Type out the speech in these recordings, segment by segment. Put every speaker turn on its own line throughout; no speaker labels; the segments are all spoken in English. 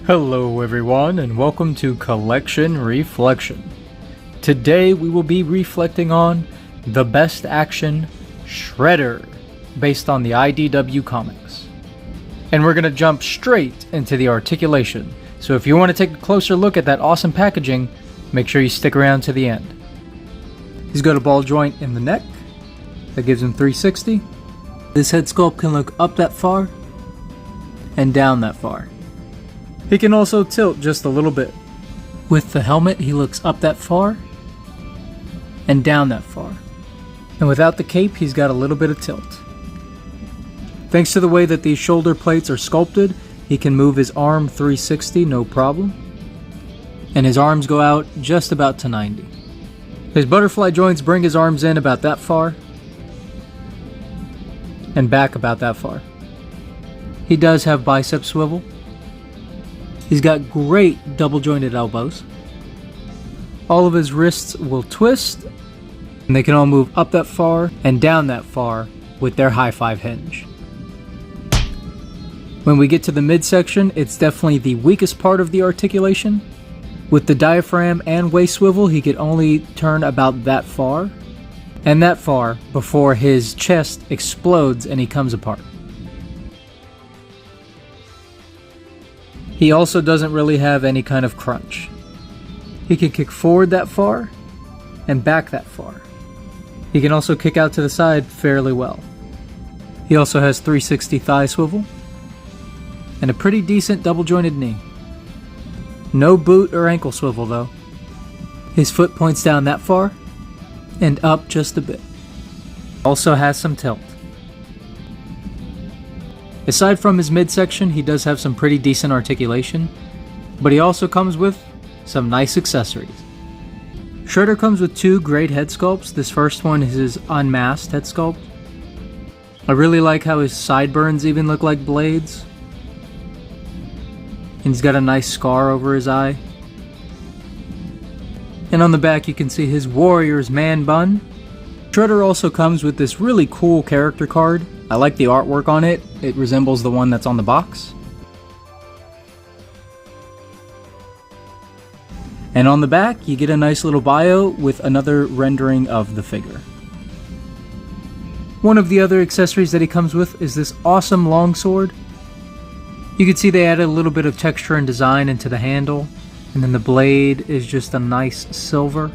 Hello everyone and welcome to Collection Reflection. Today we will be reflecting on the best action Shredder based on the IDW comics. And we're going to jump straight into the articulation, so if you want to take a closer look at that awesome packaging, make sure you stick around to the end. He's got a ball joint in the neck that gives him 360. This head sculpt can look up that far and down that far. He can also tilt just a little bit. With the helmet, he looks up that far and down that far. And without the cape, he's got a little bit of tilt. Thanks to the way that these shoulder plates are sculpted, he can move his arm 360 no problem. And his arms go out just about to 90. His butterfly joints bring his arms in about that far and back about that far. He does have bicep swivel. He's got great double jointed elbows. All of his wrists will twist, and they can all move up that far and down that far with their high five hinge. When we get to the midsection, it's definitely the weakest part of the articulation. With the diaphragm and waist swivel, he could only turn about that far and that far before his chest explodes and he comes apart. He also doesn't really have any kind of crunch. He can kick forward that far and back that far. He can also kick out to the side fairly well. He also has 360 thigh swivel and a pretty decent double jointed knee. No boot or ankle swivel though. His foot points down that far and up just a bit. Also has some tilt. Aside from his midsection, he does have some pretty decent articulation, but he also comes with some nice accessories. Shredder comes with two great head sculpts. This first one is his unmasked head sculpt. I really like how his sideburns even look like blades. And he's got a nice scar over his eye. And on the back you can see his warrior's man bun. Shredder also comes with this really cool character card. I like the artwork on it. It resembles the one that's on the box. And on the back, you get a nice little bio with another rendering of the figure. One of the other accessories that he comes with is this awesome longsword. You can see they added a little bit of texture and design into the handle, and then the blade is just a nice silver.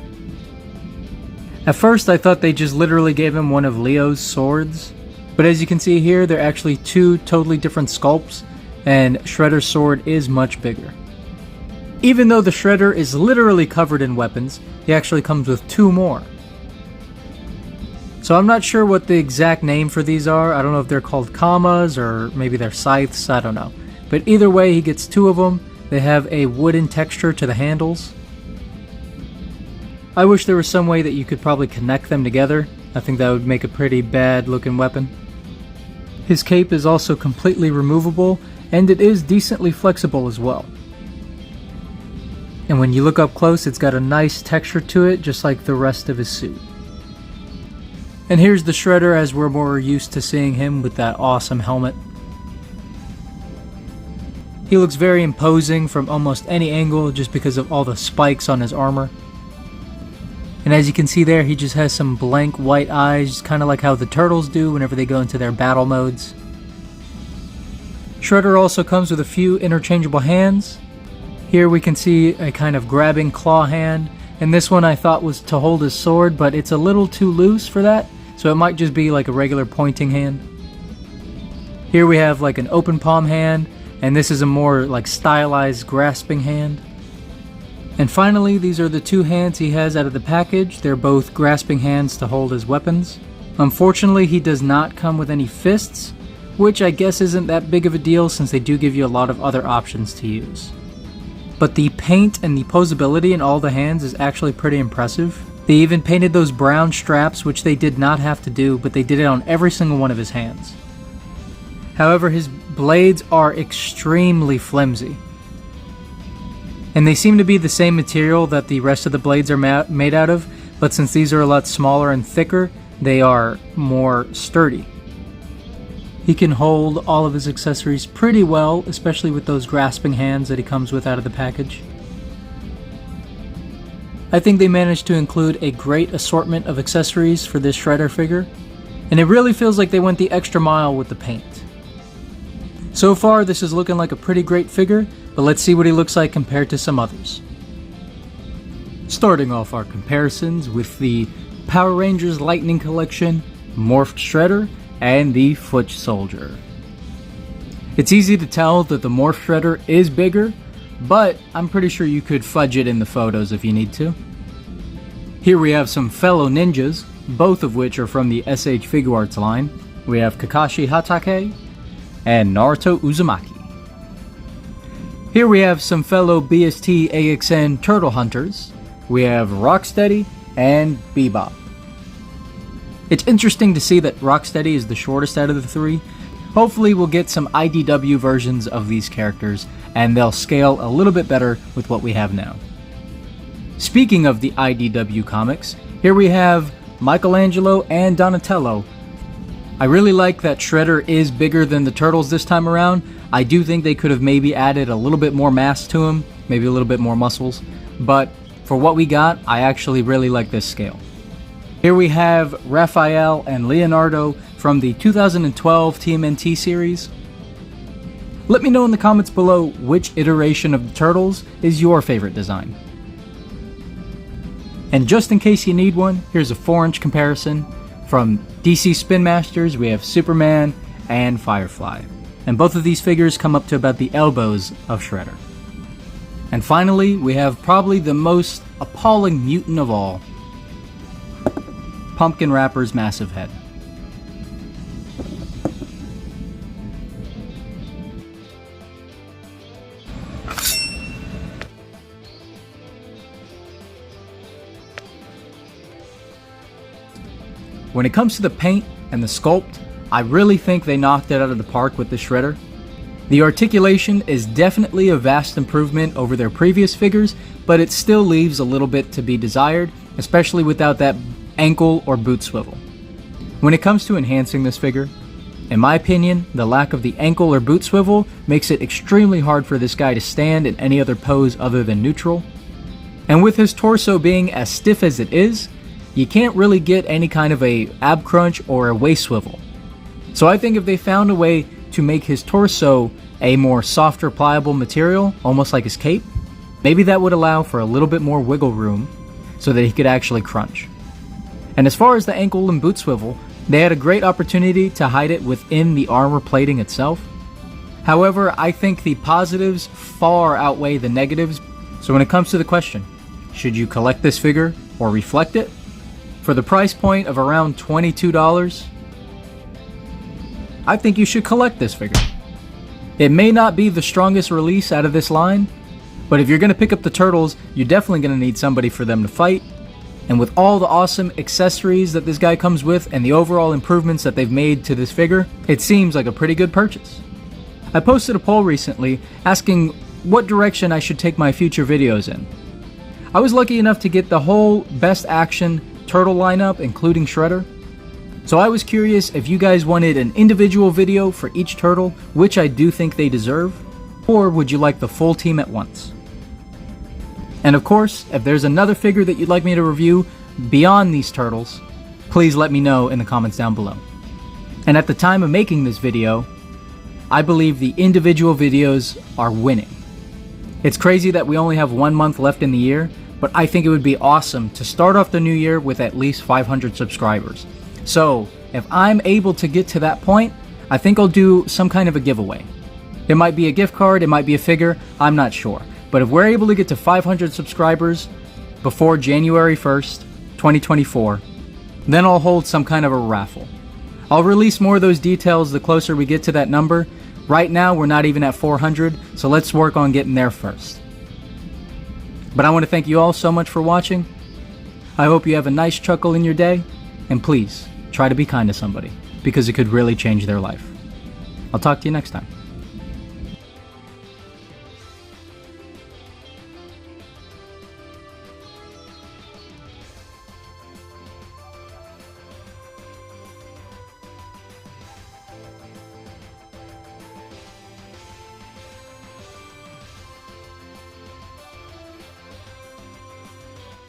At first I thought they just literally gave him one of Leo's swords, but as you can see here, they're actually two totally different sculpts, and Shredder's sword is much bigger. Even though the Shredder is literally covered in weapons, he actually comes with two more. So I'm not sure what the exact name for these are. I don't know if they're called commas or maybe they're scythes, I don't know. But either way, he gets two of them. They have a wooden texture to the handles. I wish there was some way that you could probably connect them together. I think that would make a pretty bad looking weapon. His cape is also completely removable, and it is decently flexible as well. And when you look up close, it's got a nice texture to it, just like the rest of his suit. And here's the Shredder as we're more used to seeing him with that awesome helmet. He looks very imposing from almost any angle just because of all the spikes on his armor. And as you can see there, he just has some blank white eyes, kind of like how the turtles do whenever they go into their battle modes. Shredder also comes with a few interchangeable hands. Here we can see a kind of grabbing claw hand, and this one I thought was to hold his sword, but it's a little too loose for that, so it might just be like a regular pointing hand. Here we have like an open palm hand, and this is a more like stylized grasping hand. And finally, these are the two hands he has out of the package. They're both grasping hands to hold his weapons. Unfortunately, he does not come with any fists, which I guess isn't that big of a deal since they do give you a lot of other options to use. But the paint and the posability in all the hands is actually pretty impressive. They even painted those brown straps, which they did not have to do, but they did it on every single one of his hands. However, his blades are extremely flimsy. And they seem to be the same material that the rest of the blades are made out of, but since these are a lot smaller and thicker, they are more sturdy. He can hold all of his accessories pretty well, especially with those grasping hands that he comes with out of the package. I think they managed to include a great assortment of accessories for this Shredder figure, and it really feels like they went the extra mile with the paint. So far, this is looking like a pretty great figure, but let's see what he looks like compared to some others. Starting off our comparisons with the Power Rangers Lightning Collection, Morphed Shredder, and the Foot Soldier. It's easy to tell that the Morph Shredder is bigger, but I'm pretty sure you could fudge it in the photos if you need to. Here we have some fellow ninjas, both of which are from the SH Figuarts line. We have Kakashi Hatake and Naruto Uzumaki. Here we have some fellow BST AXN Turtle Hunters. We have Rocksteady and Bebop. It's interesting to see that Rocksteady is the shortest out of the three. Hopefully we'll get some IDW versions of these characters, and they'll scale a little bit better with what we have now. Speaking of the IDW comics, here we have Michelangelo and Donatello. I really like that Shredder is bigger than the Turtles this time around. I do think they could have maybe added a little bit more mass to him, maybe a little bit more muscles, but for what we got, I actually really like this scale. Here we have Raphael and Leonardo from the 2012 TMNT series. Let me know in the comments below which iteration of the Turtles is your favorite design. And just in case you need one, here's a 4-inch comparison. From DC Spin Masters, we have Superman and Firefly. And both of these figures come up to about the elbows of Shredder. And finally, we have probably the most appalling mutant of all, Pumpkin Rapper's massive head. When it comes to the paint and the sculpt, I really think they knocked it out of the park with the Shredder. The articulation is definitely a vast improvement over their previous figures, but it still leaves a little bit to be desired, especially without that ankle or boot swivel. When it comes to enhancing this figure, in my opinion, the lack of the ankle or boot swivel makes it extremely hard for this guy to stand in any other pose other than neutral. And with his torso being as stiff as it is, you can't really get any kind of a ab crunch or a waist swivel. So I think if they found a way to make his torso a more softer, pliable material, almost like his cape, maybe that would allow for a little bit more wiggle room so that he could actually crunch. And as far as the ankle and boot swivel, they had a great opportunity to hide it within the armor plating itself. However, I think the positives far outweigh the negatives. So when it comes to the question, should you collect this figure or reflect it? For the price point of around $22, I think you should collect this figure. It may not be the strongest release out of this line, but if you're going to pick up the Turtles, you're definitely going to need somebody for them to fight. And with all the awesome accessories that this guy comes with and the overall improvements that they've made to this figure, it seems like a pretty good purchase. I posted a poll recently asking what direction I should take my future videos in. I was lucky enough to get the whole Best Action Turtle lineup, including Shredder. So I was curious if you guys wanted an individual video for each turtle, which I do think they deserve, or would you like the full team at once? And of course, if there's another figure that you'd like me to review beyond these turtles, please let me know in the comments down below. And at the time of making this video, I believe the individual videos are winning. It's crazy that we only have 1 month left in the year, but I think it would be awesome to start off the new year with at least 500 subscribers. So, if I'm able to get to that point, I think I'll do some kind of a giveaway. It might be a gift card, it might be a figure, I'm not sure. But if we're able to get to 500 subscribers before January 1st, 2024, then I'll hold some kind of a raffle. I'll release more of those details the closer we get to that number. Right now, we're not even at 400, so let's work on getting there first. But I want to thank you all so much for watching. I hope you have a nice chuckle in your day, and please, try to be kind to somebody, because it could really change their life. I'll talk to you next time.